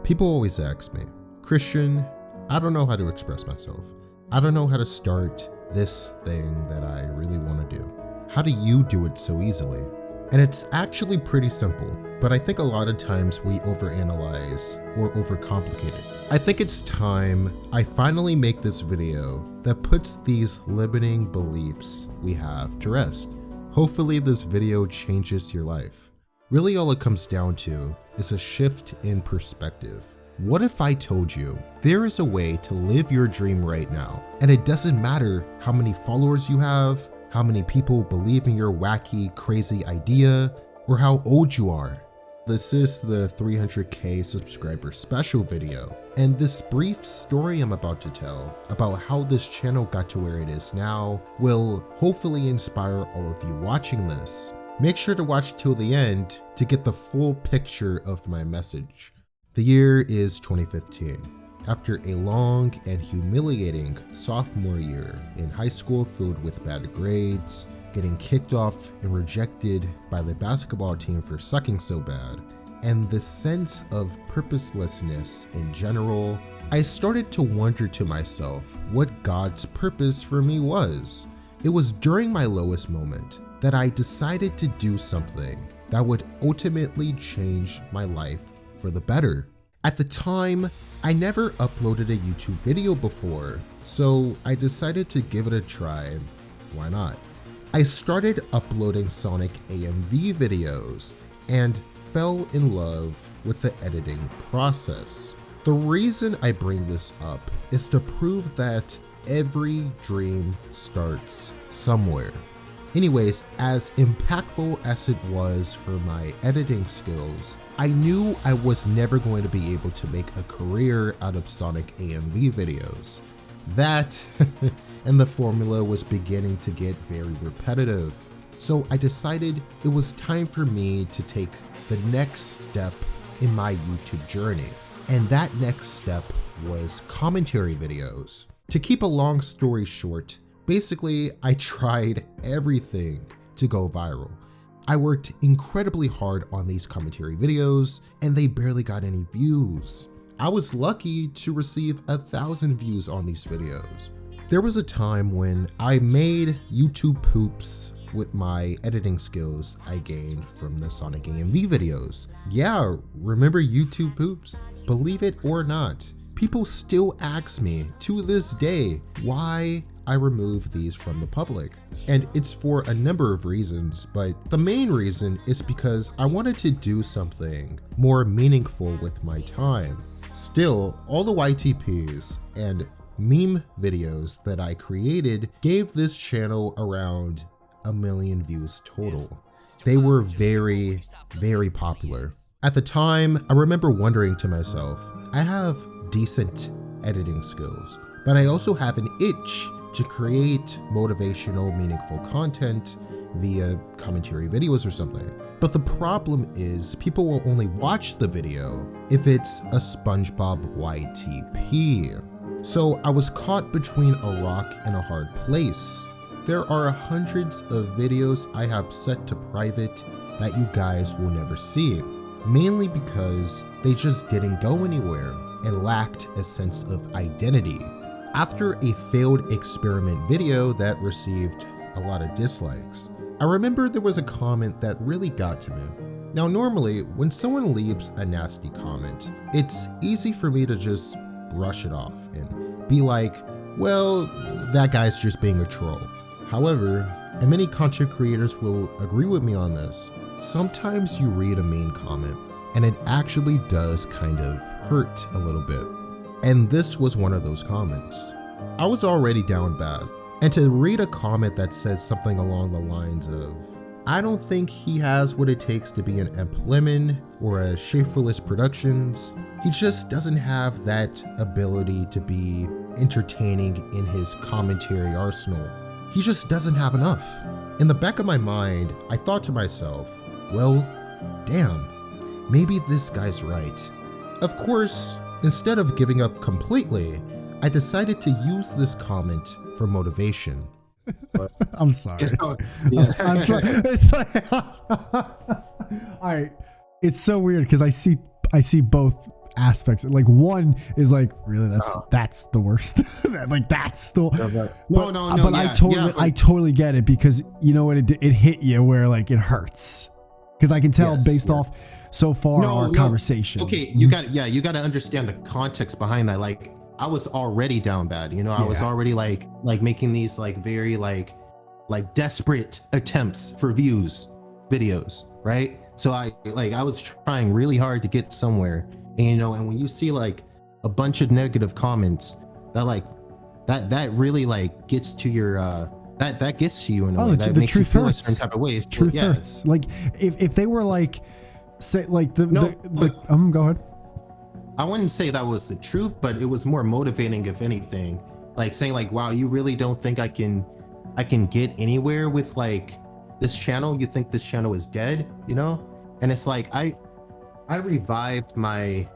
People always ask me, Christian, I don't know how to express myself. I don't know how to start this thing that I really want to do. How do you do it so easily? And it's actually pretty simple, but I think a lot of times we overanalyze or overcomplicate it. I think it's time I finally make this video that puts these limiting beliefs we have to rest. Hopefully this video changes your life. Really all it comes down to is a shift in perspective. What if I told you there is a way to live your dream right now, and it doesn't matter how many followers you have, how many people believe in your wacky, crazy idea, or how old you are. This is the 300K subscriber special video, and this brief story I'm about to tell about how this channel got to where it is now will hopefully inspire all of you watching this. Make sure to watch till the end to get the full picture of my message. The year is 2015. After a long and humiliating sophomore year in high school filled with bad grades, getting kicked off and rejected by the basketball team for sucking so bad, and the sense of purposelessness in general, I started to wonder to myself what God's purpose for me was. It was during my lowest moment that I decided to do something that would ultimately change my life for the better. At the time, I never uploaded a YouTube video before, so I decided to give it a try. Why not? I started uploading Sonic AMV videos and fell in love with the editing process. The reason I bring this up is to prove that every dream starts somewhere. Anyways, as impactful as it was for my editing skills, I knew I was never going to be able to make a career out of Sonic AMV videos. That and the formula was beginning to get very repetitive. So I decided it was time for me to take the next step in my YouTube journey. And that next step was commentary videos. To keep a long story short, basically, I tried everything to go viral. I worked incredibly hard on these commentary videos and they barely got any views. I was lucky to receive 1,000 views on these videos. There was a time when I made YouTube poops with my editing skills I gained from the Sonic AMV videos. Yeah, remember YouTube poops? Believe it or not, people still ask me to this day why I remove these from the public. And it's for a number of reasons, but the main reason is because I wanted to do something more meaningful with my time. Still, all the YTPs and meme videos that I created gave this channel around 1 million views total. They were very, very popular. At the time, I remember wondering to myself, I have decent editing skills, but I also have an itch to create motivational, meaningful content via commentary videos or something. But the problem is people will only watch the video if it's a SpongeBob YTP. So I was caught between a rock and a hard place. There are hundreds of videos I have set to private that you guys will never see, mainly because they just didn't go anywhere and lacked a sense of identity. After a failed experiment video that received a lot of dislikes, I remember there was a comment that really got to me. Now normally, when someone leaves a nasty comment, it's easy for me to just brush it off and be like, well, that guy's just being a troll. However, and many content creators will agree with me on this, sometimes you read a mean comment and it actually does kind of hurt a little bit. And this was one of those comments. I was already down bad, and to read a comment that says something along the lines of, I don't think he has what it takes to be an Emp Lemon or a Schaeferless Productions. He just doesn't have that ability to be entertaining in his commentary arsenal. He just doesn't have enough. In the back of my mind, I thought to myself, well, damn, maybe this guy's right. Of course, instead of giving up completely, I decided to use this comment for motivation. I'm sorry. Yeah. I'm sorry. It's like, all right. It's so weird because I see both aspects. Like one is like, really, that's the worst. Like that's the but I totally get it, because you know what, it hit you where like it hurts, because I can tell based off so far our conversation. Okay, you got to understand the context behind that. Like I was already down bad, you know. I was already like making these like very like desperate attempts for videos, right? So I was trying really hard to get somewhere, and you know, and when you see like a bunch of negative comments, that really like gets to your that gets to you in a way that makes you feel a certain type of way. Truth hurts. Like if they were like, say like go ahead. I wouldn't say that was the truth, but it was more motivating, if anything. Like saying like, wow, you really don't think I can get anywhere with like this channel? You think this channel is dead, you know? And it's like I revived my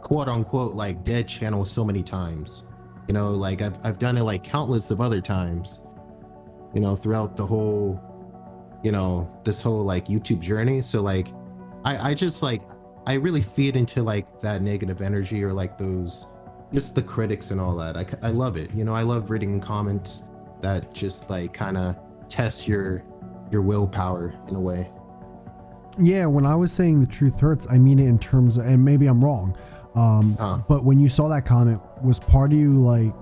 quote unquote like dead channel so many times, you know. Like I've done it like countless of other times, you know, throughout the whole, you know, this whole like YouTube journey. So like I just like, I really feed into like that negative energy, or like those, just the critics and all that. I love it, you know. I love reading comments that just like kind of test your willpower in a way. Yeah, when I was saying the truth hurts, I mean it in terms of, and maybe I'm wrong, but when you saw that comment, was part of you like,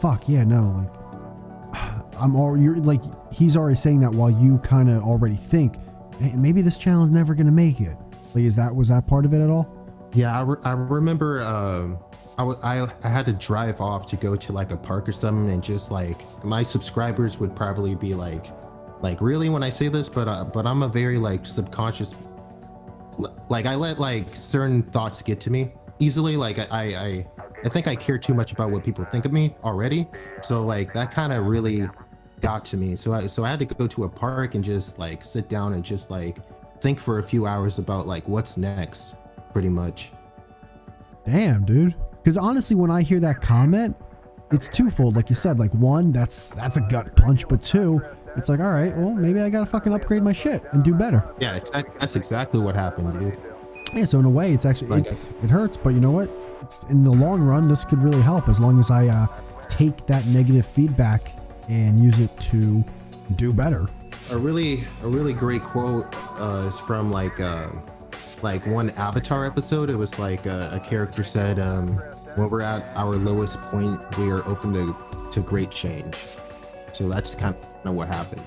fuck yeah, no, like you're like, he's already saying that while you kind of already think, hey, maybe this channel is never gonna make it. Like, was that part of it at all? Yeah, I remember I had to drive off to go to like a park or something, and just like my subscribers would probably be like really when I say this, but I'm a very like subconscious, like I let like certain thoughts get to me easily. Like I think I care too much about what people think of me already, so like that kind of really got to me. So I had to go to a park and just like sit down and just like think for a few hours about like what's next, pretty much. Damn, dude. Because honestly, when I hear that comment, it's twofold. Like you said, like one, that's a gut punch, but two, it's like, all right, well, maybe I gotta fucking upgrade my shit and do better. Yeah, that's exactly what happened, dude. Yeah, so in a way, it's actually, it hurts, but you know what? It's in the long run, this could really help, as long as I take that negative feedback and use it to do better. A really great quote is from like one Avatar episode. It was like a character said, when we're at our lowest point, we are open to great change. So that's kind of what happened.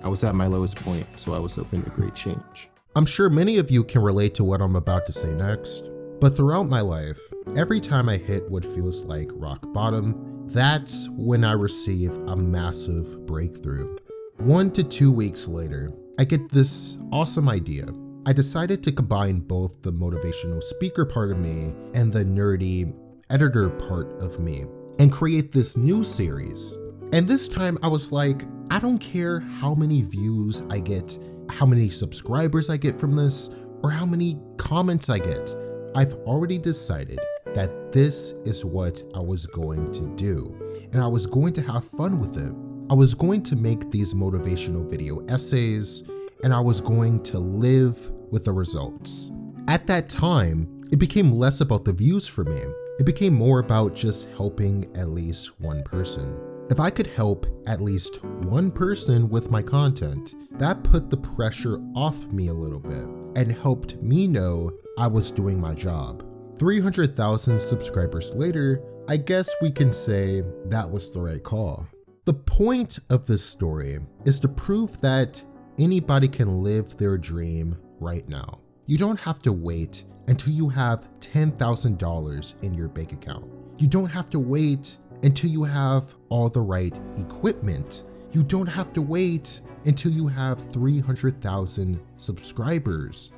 I was at my lowest point, so I was open to great change. I'm sure many of you can relate to what I'm about to say next, but throughout my life, every time I hit what feels like rock bottom, that's when I receive a massive breakthrough. 1 to 2 weeks later, I get this awesome idea. I decided to combine both the motivational speaker part of me and the nerdy editor part of me and create this new series. And this time I was like, I don't care how many views I get, how many subscribers I get from this, or how many comments I get. I've already decided that this is what I was going to do, and I was going to have fun with it. I was going to make these motivational video essays, and I was going to live with the results. At that time, it became less about the views for me. It became more about just helping at least one person. If I could help at least one person with my content, that put the pressure off me a little bit and helped me know I was doing my job. 300,000 subscribers later, I guess we can say that was the right call. The point of this story is to prove that anybody can live their dream right now. You don't have to wait until you have $10,000 in your bank account. You don't have to wait until you have all the right equipment. You don't have to wait until you have 300,000 subscribers.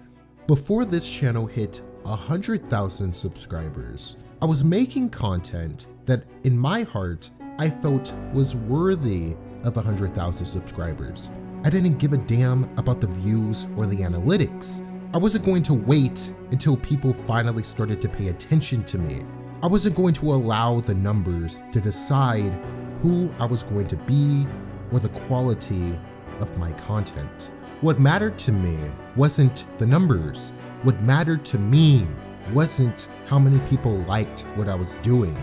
Before this channel hit 100,000 subscribers, I was making content that in my heart I felt was worthy of 100,000 subscribers. I didn't give a damn about the views or the analytics. I wasn't going to wait until people finally started to pay attention to me. I wasn't going to allow the numbers to decide who I was going to be or the quality of my content. What mattered to me wasn't the numbers. What mattered to me wasn't how many people liked what I was doing.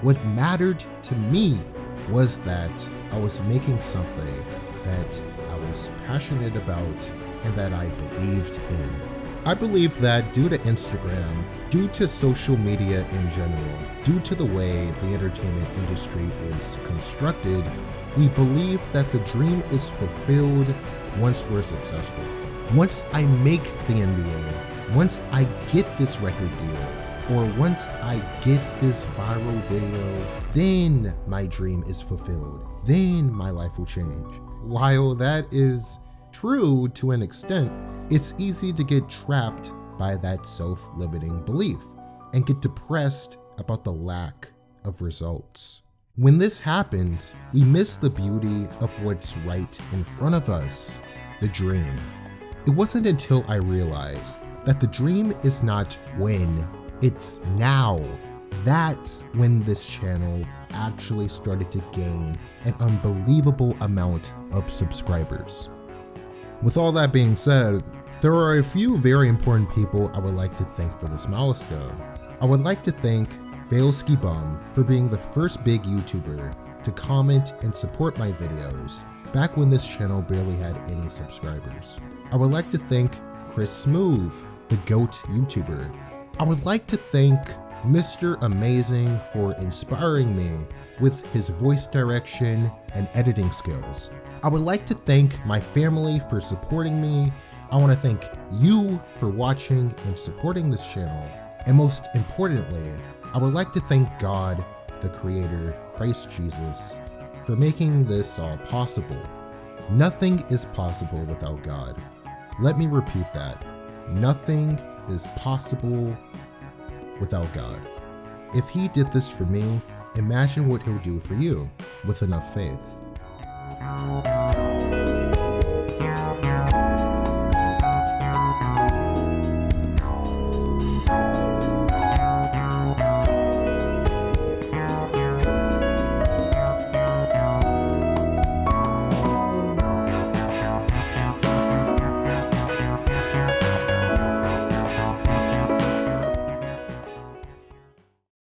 What mattered to me was that I was making something that I was passionate about and that I believed in. I believe that due to Instagram, due to social media in general, due to the way the entertainment industry is constructed, we believe that the dream is fulfilled once we're successful. Once I make the NBA, once I get this record deal, or once I get this viral video, then my dream is fulfilled. Then my life will change. While that is true to an extent, it's easy to get trapped by that self-limiting belief and get depressed about the lack of results. When this happens, we miss the beauty of what's right in front of us, the dream. It wasn't until I realized that the dream is not when, it's now. That's when this channel actually started to gain an unbelievable amount of subscribers. With all that being said, there are a few very important people I would like to thank for this milestone. I would like to thank Failski Bum for being the first big YouTuber to comment and support my videos back when this channel barely had any subscribers. I would like to thank Chris Smooth, the GOAT YouTuber. I would like to thank Mr. Amazing for inspiring me with his voice direction and editing skills. I would like to thank my family for supporting me. I want to thank you for watching and supporting this channel. And most importantly, I would like to thank God, the Creator, Christ Jesus, for making this all possible. Nothing is possible without God. Let me repeat that. Nothing is possible without God. If He did this for me, imagine what He'll do for you with enough faith.